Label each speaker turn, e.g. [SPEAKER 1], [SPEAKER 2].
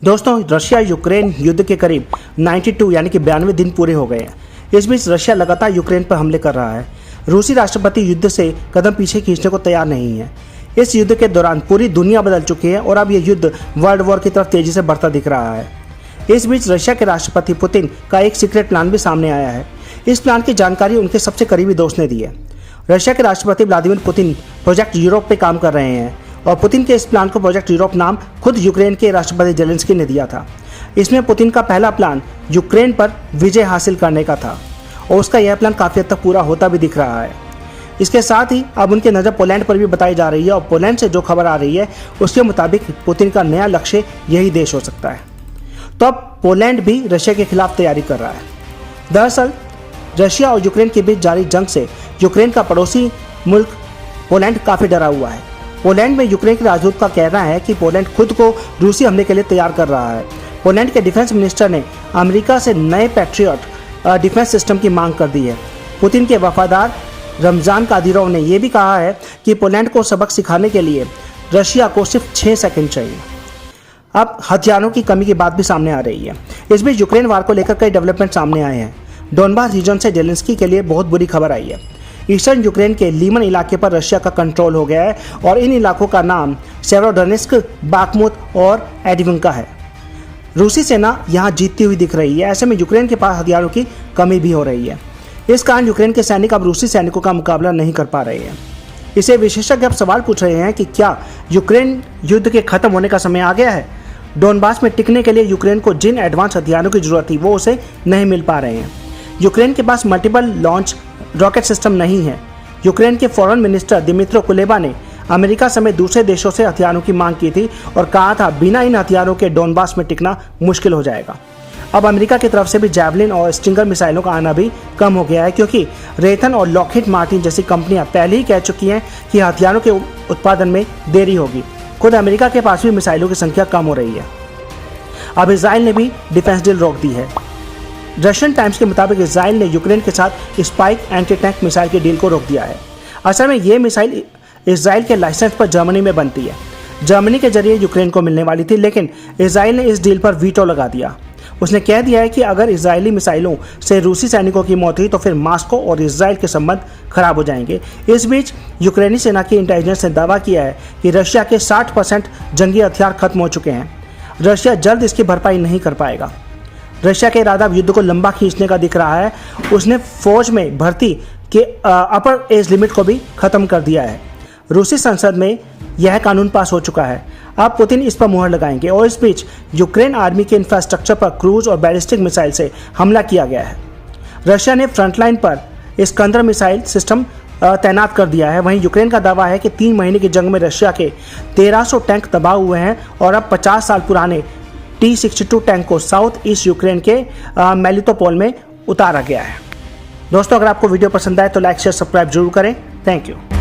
[SPEAKER 1] दोस्तों, Russia Ukraine युद्ध के करीब 92 यानी कि 92 दिन पूरे हो गए हैं। इस बीच रशिया लगातार यूक्रेन पर हमले कर रहा है। रूसी राष्ट्रपति युद्ध से कदम पीछे खींचने को तैयार नहीं है। इस युद्ध के दौरान पूरी दुनिया बदल चुकी है और अब यह युद्ध वर्ल्ड वॉर की तरफ तेजी से बढ़ता दिख रहा है। इस बीच रशिया के राष्ट्रपति पुतिन का एक सीक्रेट प्लान भी सामने आया है। इस प्लान की जानकारी उनके सबसे करीबी दोस्त ने दी है। रशिया के राष्ट्रपति व्लादिमीर पुतिन प्रोजेक्ट यूरोप पे काम कर रहे हैं और पुतिन के इस प्लान को प्रोजेक्ट यूरोप नाम खुद यूक्रेन के राष्ट्रपति जेलेंस्की ने दिया था। इसमें पुतिन का पहला प्लान यूक्रेन पर विजय हासिल करने का था और उसका यह प्लान काफ़ी हद तक पूरा होता भी दिख रहा है। इसके साथ ही अब उनकी नज़र पोलैंड पर भी बताई जा रही है और पोलैंड से जो खबर आ रही है उसके मुताबिक पुतिन का नया लक्ष्य यही देश हो सकता है। तो अब पोलैंड भी रशिया के खिलाफ तैयारी कर रहा है। दरअसल रशिया और यूक्रेन के बीच जारी जंग से यूक्रेन का पड़ोसी मुल्क पोलैंड काफ़ी डरा हुआ है। पोलैंड में यूक्रेन के राजदूत का कहना है कि पोलैंड खुद को रूसी हमले के लिए तैयार कर रहा है। पोलैंड के डिफेंस मिनिस्टर ने अमेरिका से नए पैट्रियट डिफेंस सिस्टम की मांग कर दी है। पुतिन के वफादार रमजान कादिरोव ने यह भी कहा है कि पोलैंड को सबक सिखाने के लिए रशिया को सिर्फ 6 सेकंड चाहिए। अब हथियारों की कमी की बात भी सामने आ रही है। इस बीच यूक्रेन वार को लेकर कई डेवलपमेंट सामने आए हैं। डोनबास रीजन से जेलेंस्की के लिए बहुत बुरी खबर आई है। ईस्टर्न यूक्रेन के लीमन इलाके पर रशिया का कंट्रोल हो गया है और इन इलाकों का नाम सेवरोडोनेस्क, बाखमुत और एडिविंका है। रूसी सेना यहां जीतती हुई दिख रही है। ऐसे में यूक्रेन के पास हथियारों की कमी भी हो रही है। इस कारण यूक्रेन के सैनिक अब रूसी सैनिकों का मुकाबला नहीं कर पा रहे हैं। इसे विशेषज्ञ अब सवाल पूछ रहे हैं कि क्या यूक्रेन युद्ध के खत्म होने का समय आ गया है। डोनबास में टिकने के लिए यूक्रेन को जिन एडवांस हथियारों की जरूरत थी वो उसे नहीं मिल पा रहे हैं। यूक्रेन के पास मल्टीपल लॉन्च रॉकेट सिस्टम नहीं है। यूक्रेन के फॉरेन मिनिस्टर दिमित्रो कुलेबा ने अमेरिका समेत दूसरे देशों से हथियारों की मांग की थी और कहा था बिना इन हथियारों के डोनबास में टिकना मुश्किल हो जाएगा। अब अमेरिका की तरफ से भी जैवलिन और स्टिंगर मिसाइलों का आना भी कम हो गया है, क्योंकि रेथन और लॉकहीड मार्टिन जैसी कंपनियां पहले ही कह चुकी हैं कि हथियारों के उत्पादन में देरी होगी। खुद अमेरिका के पास भी मिसाइलों की संख्या कम हो रही है। अब इजराइल ने भी डिफेंस डील रोक दी है। रशियन टाइम्स के मुताबिक इजराइल ने यूक्रेन के साथ स्पाइक एंटी टैंक मिसाइल की डील को रोक दिया है। असल में ये मिसाइल इजराइल के लाइसेंस पर जर्मनी में बनती है। जर्मनी के जरिए यूक्रेन को मिलने वाली थी, लेकिन इजराइल ने इस डील पर वीटो लगा दिया। उसने कह दिया है कि अगर इजरायली मिसाइलों से रूसी सैनिकों की मौत हुई तो फिर मॉस्को और इजराइल के संबंध खराब हो जाएंगे। इस बीच यूक्रेनी सेना की इंटेलिजेंस ने दावा किया है कि रशिया के 60% जंगी हथियार खत्म हो चुके हैं। रशिया जल्द इसकी भरपाई नहीं कर पाएगा। रशिया का इरादा युद्ध को लंबा खींचने का दिख रहा है। उसने फौज में भर्ती के अपर एज लिमिट को भी खत्म कर दिया है। रूसी संसद में यह कानून पास हो चुका है। अब पुतिन इस पर मुहर लगाएंगे और इस बीच यूक्रेन आर्मी के इंफ्रास्ट्रक्चर पर क्रूज और बैलिस्टिक मिसाइल से हमला किया गया है। रशिया ने फ्रंटलाइन पर इस्कंदर मिसाइल सिस्टम तैनात कर दिया है। वहीं यूक्रेन का दावा है कि 3 महीने की जंग में रशिया के 1300 टैंक तबाह हुए हैं और अब 50 साल पुराने T-62 टैंक को साउथ ईस्ट यूक्रेन के मेलिटोपोल में उतारा गया है। दोस्तों, अगर आपको वीडियो पसंद आए तो लाइक शेयर सब्सक्राइब जरूर करें। Thank you.